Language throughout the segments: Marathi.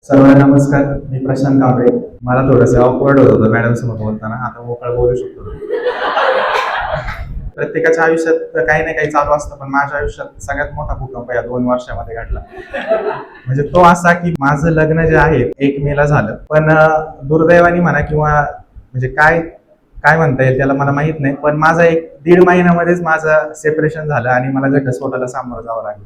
सर्वांना नमस्कार. मी प्रशांत कांबळे. मला थोडंसं ऑकवर्ड होत होतं मॅडम समोर बोलताना. आता मोकळं बोलू शकतो. प्रत्येकाच्या आयुष्यात काही ना काही चालू असतं, पण माझ्या आयुष्यात सगळ्यात मोठा भूकंप या 2 वर्षामध्ये घडला. म्हणजे तो असा की माझं लग्न जे आहे 1 मे ला झालं, पण दुर्दैवाने म्हणा किंवा म्हणजे काय काय म्हणता येईल त्याला मला माहित नाही, पण माझा 1-1.5 महिन्यामध्येच माझं सेपरेशन झालं आणि मला घटस्फोटाला सामोरं जावं लागलं.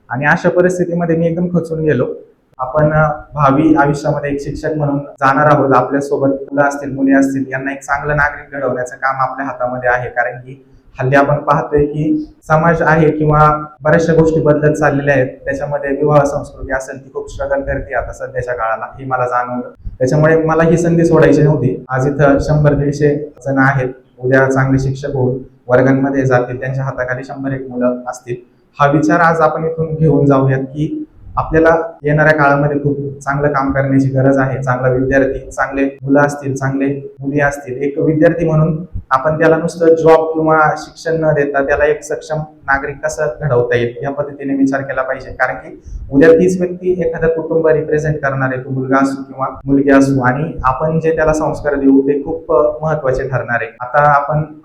आणि अशा परिस्थितीमध्ये मी एकदम खचून गेलो. आपण भावी आयुष्यामध्ये एक शिक्षक म्हणून जाणार आहोत. आपल्यासोबत मुलं असतील, मुली असतील, यांना एक चांगलं नागरिक घडवण्याचं काम आपल्या हातामध्ये आहे. कारण की हल्ली आपण पाहतोय की समाज आहे किंवा बऱ्याचशा गोष्टी बदलत चाललेल्या आहेत. त्याच्यामध्ये विवाह संस्कृती असेल ती खूप स्ट्रगल करते आता सध्याच्या काळाला, हे मला जाणवलं. त्याच्यामुळे मला ही संधी सोडायची नव्हती. आज इथं 100-150 जण आहेत. उद्या चांगले शिक्षक होऊन वर्गांमध्ये जातील, त्यांच्या हाताखाली 101 मुलं असतील. हा विचार आज आपण इथून घेऊन जाऊयात की आपल्याला येणाऱ्या काळामध्ये खूप चांगलं काम करण्याची गरज आहे. चांगला विद्यार्थी, चांगले मुलं असतील, चांगले मुली असतील, एक विद्यार्थी म्हणून आपण त्याला नुसतं जॉब किंवा शिक्षण न देता त्याला एक सक्षम नागरिक कसं घडवता येईल या पद्धतीने विचार केला पाहिजे. कारण की उद्या तीच व्यक्ती एखादं कुटुंब रिप्रेझेंट करणार आहे, तो मुलगा असो किंवा मुलगी असो, आणि आपण जे त्याला संस्कार देऊ ते खूप महत्वाचे ठरणार आहे. आता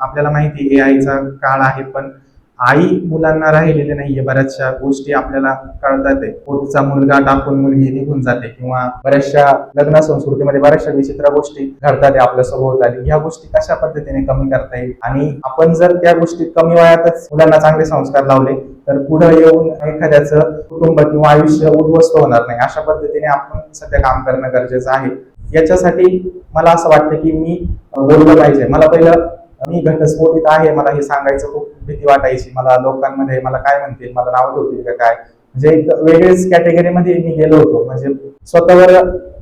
आपल्याला माहिती AI चा काळ आहे, पण आई मुलांना राहिलेले नाहीये. बऱ्याचशा गोष्टी आपल्याला कळतात. पोटचा मुलगा टाकून मुलगी निघून जाते किंवा बऱ्याचशा लग्न संस्कृतीमध्ये बऱ्याचशा विचित्र गोष्टी घडतात आपल्या सभोवताली. ह्या गोष्टी कशा पद्धतीने कमी करता येईल, आणि आपण जर त्या गोष्टी कमी वयातच मुलांना चांगले संस्कार लावले तर पुढे येऊन एखाद्याचं कुटुंब किंवा आयुष्य उद्ध्वस्त होणार नाही. अशा पद्धतीने आपण सध्या काम करणं गरजेचं आहे. याच्यासाठी मला असं वाटतं की मी बोललं पाहिजे. मला पहिलं मी घटस्फोटित आहे, मला हे सांगायचं खूप भीती वाटायची. मला लोकांमध्ये मला काय म्हणतील, मला नाव ठेवतील का काय, म्हणजे एक वेगळीच कॅटेगरीमध्ये मी गेलो होतो. म्हणजे स्वतःवर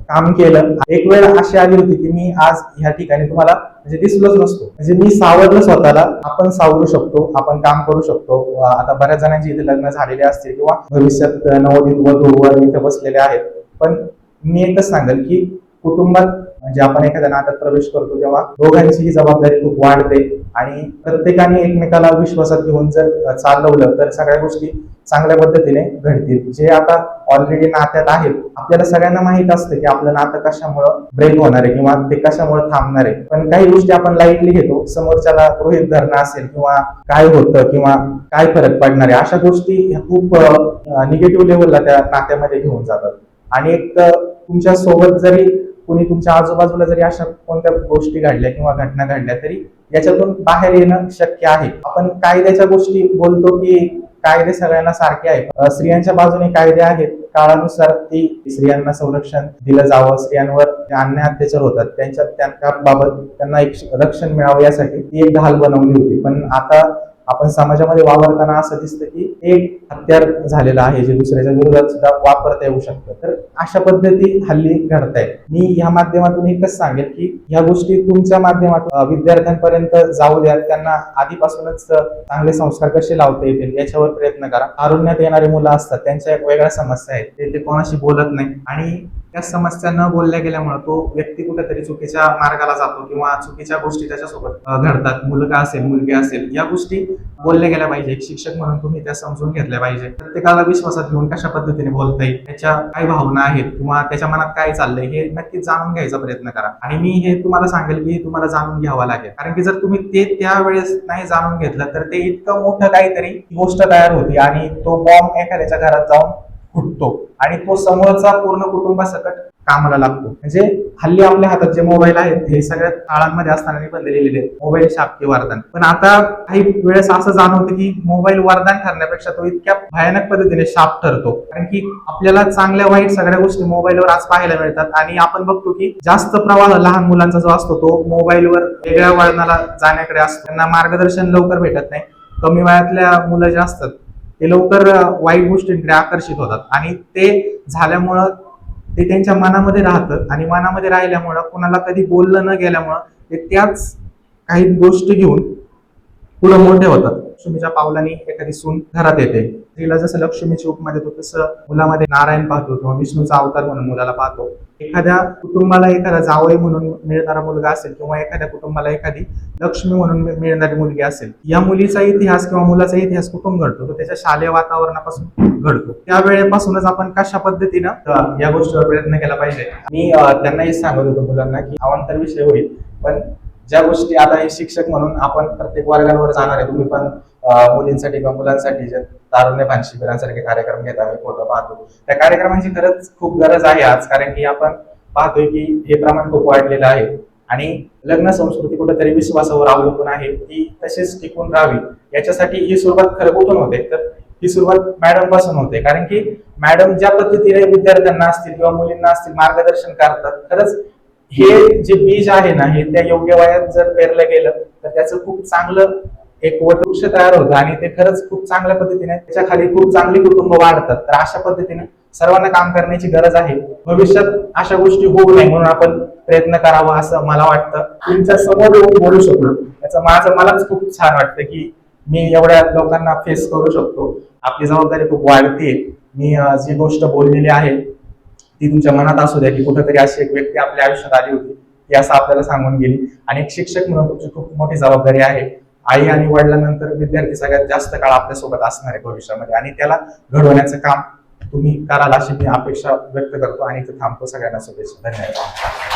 काम केलं. एक वेळ अशी आली होती की मी आज ह्या ठिकाणी तुम्हाला म्हणजे दिसलोच नसतो. म्हणजे मी सावरलं स्वतःला. आपण सावरू शकतो, आपण काम करू शकतो. आता बऱ्याच जणांची इथे लग्न झालेले असतील किंवा भविष्यात नवोदित वधूवर इथे बसलेले आहेत. पण मी एकच सांगेल की कुटुंबात म्हणजे आपण एखाद्या नात्यात प्रवेश करतो तेव्हा दोघांची जबाबदारी खूप वाढते, आणि प्रत्येकाने एकमेकाला विश्वासात घेऊन जर चालवलं तर सगळ्या गोष्टी चांगल्या पद्धतीने घडतील. जे आता ऑलरेडी नात्यात आहेत, आपल्याला सगळ्यांना माहित असतं की आपलं नातं कशामुळं ब्रेक होणार आहे किंवा ते कशामुळे थांबणार आहे. पण काही गोष्टी आपण लाईटली घेतो. समोरच्याला गृहीत धरणं असेल किंवा काय होतं किंवा काय फरक पडणार आहे, अशा गोष्टी खूप निगेटिव्ह लेवलला त्या नात्यामध्ये घेऊन जातात. आणि एक तुमच्या सोबत जरी कुणी तुमच्या आजूबाजूला जरी अशा कोणत्या गोष्टी घडल्या किंवा घटना घडल्या तरी याच्यातून बाहेर येणं शक्य आहे. आपण कायद्याच्या गोष्टी बोलतो की कायदे सगळ्यांना सारखे आहेत. स्त्रियांच्या बाजूने कायदे आहेत. काळानुसार ती स्त्रियांना संरक्षण दिलं जावं, स्त्रियांवर अन्याय अत्याचार होतात त्यांच्या बाबत त्यांना एक रक्षण मिळावं यासाठी ती एक ढाल बनवली होती. पण आता आपण समाजामध्ये वावरताना असं दिसतं की एक हत्यार झालेलं आहे, जे दुसऱ्याच्या विरोधात सुद्धा वापरता येऊ शकतं. तर अशा पद्धती हल्ली घडतायत. मी ह्या माध्यमातून एकच सांगेल की ह्या गोष्टी तुमच्या माध्यमातून विद्यार्थ्यांपर्यंत जाऊ द्या. त्यांना आधीपासूनच चांगले संस्कार कसे लावता येतील याच्यावर प्रयत्न करा. तारुण्यात येणारी मुलं असतात, त्यांच्या एक वेगळ्या समस्या आहेत, ते कोणाशी बोलत नाही, आणि त्या समस्या न बोलल्या गेल्यामुळे तो व्यक्ती कुठेतरी चुकीच्या मार्गाला जातो किंवा चुकीच्या गोष्टी त्याच्यासोबत घडतात. मुलगा असेल, मुलगी असेल, या गोष्टी बोलल्या गेल्या पाहिजे. एक शिक्षक म्हणून तुम्ही त्या समजून घेतल्या पाहिजे. प्रत्येकाला विश्वासात घेऊन कशा पद्धतीने बोलता येईल, त्याच्या काय भावना आहेत किंवा त्याच्या मनात काय चाललंय हे नक्कीच जाणून घ्यायचा प्रयत्न करा. आणि मी हे तुम्हाला सांगेल की तुम्हाला जाणून घ्यावं लागेल. कारण की जर तुम्ही ते त्यावेळेस नाही जाणून घेतलं तर ते इतकं मोठं काहीतरी गोष्ट तयार होती आणि तो बॉम्ब एखाद्याच्या घरात जाऊन फुटतो आणि तो समोरचा पूर्ण कुटुंबासकट कामाला लागतो. म्हणजे हल्ली आपल्या हातात जे मोबाईल आहेत हे सगळ्या शाळांमध्ये असताना निबंध लिहिलेले आहेत, मोबाईल शाप वरदान. पण आता काही वेळेस असं जाणवतं की मोबाईल वरदान ठरण्यापेक्षा तो इतक्या भयानक पद्धतीने शाप ठरतो. कारण की आपल्याला चांगल्या वाईट सगळ्या गोष्टी मोबाईलवर आज पाहायला मिळतात, आणि आपण बघतो की जास्त प्रवाह लहान मुलांचा जो असतो तो मोबाईलवर वेगळ्या वळणाला जाण्याकडे असतो. त्यांना मार्गदर्शन लवकर भेटत नाही. कमी वयातल्या मुलं जे असतात ते लवकर वाईट गोष्टींकडे आकर्षित होतात, आणि ते झाल्यामुळं ते त्यांच्या मनामध्ये राहतं, आणि मनामध्ये राहिल्यामुळं कुणाला कधी बोललं न गेल्यामुळं ते त्याच काही गोष्टी घेऊन पुढे मोठे होतात. सुमीच्या पावलांनी एखादी सून घरात येते, स्त्रीला जसं लक्ष्मीची उपमा देतो तसं मुलामध्ये नारायण पाहतो किंवा विष्णूचा अवतार म्हणून मुलाला पाहतो. एखाद्या कुटुंबाला एखादा जावई म्हणून मिळणारा मुलगा असेल किंवा एखाद्या कुटुंबाला एखादी लक्ष्मी म्हणून मिळणारी मुलगी असेल, या मुलीचा इतिहास किंवा मुलाचा इतिहास कुठून घडतो? तो त्याच्या शालेय वातावरणापासून घडतो. त्या वेळेपासूनच आपण कशा पद्धतीनं या गोष्टीवर प्रयत्न केला पाहिजे. मी त्यांना हे सांगत होतो मुलांना की अवांतर विषय होईल, पण ज्या गोष्टी आता हे शिक्षक म्हणून आपण प्रत्येक वर्गांवर जाणार आहे. तुम्ही पण मुलींसाठी किंवा मुलांसाठी जे तारुण्यभान शिबिरांसारखे कार्यक्रम घेता, मी फोटो पाहतो, त्या कार्यक्रमांची खरंच खूप गरज आहे आज. कारण की आपण पाहतोय की हे प्रमाण खूप वाढलेलं आहे आणि लग्न संस्कृती कुठेतरी विश्वासावर अवलंबून आहे, ती तशीच टिकून राहावी याच्यासाठी ही सुरुवात खरं कुठून होते? तर ही सुरुवात मॅडम पासून होते. कारण की मॅडम ज्या पद्धतीने विद्यार्थ्यांना असतील किंवा मुलींना असतील मार्गदर्शन करतात, खरंच हे जे बीज आहे ना, हे त्या योग्य वयात जर पेरलं गेलं तर त्याचं खूप चांगलं एक वटवृक्ष तयार होतं आणि ते खरंच खूप चांगल्या पद्धतीने त्याच्या खाली खूप चांगली कुटुंब वाढतात. तर अशा पद्धतीने सर्वांना काम करण्याची गरज आहे. भविष्यात अशा गोष्टी होऊ नये म्हणून आपण प्रयत्न करावा असं मला वाटतं. तुमच्या समोर येऊन बोलू शकलो याचं मलाच खूप छान वाटतं की मी एवढ्या लोकांना फेस करू शकतो. आपली जबाबदारी खूप वाढते. मी जी गोष्ट बोललेली आहे ती तुमच्या मनात असू द्या की कुठेतरी अशी एक व्यक्ती आपल्या आयुष्यात आली होती ती असं आपल्याला सांगून गेली. आणि एक शिक्षक म्हणून तुमची खूप मोठी जबाबदारी आहे. आई आणि वडिलांनंतर विद्यार्थी सगळ्यात जास्त काळ आपल्या सोबत असणार आहे भविष्यामध्ये आणि त्याला घडवण्याचं काम तुम्ही कराल अशी मी अपेक्षा व्यक्त करतो आणि इथे थांबतो. सगळ्यांना शुभेच्छा. धन्यवाद.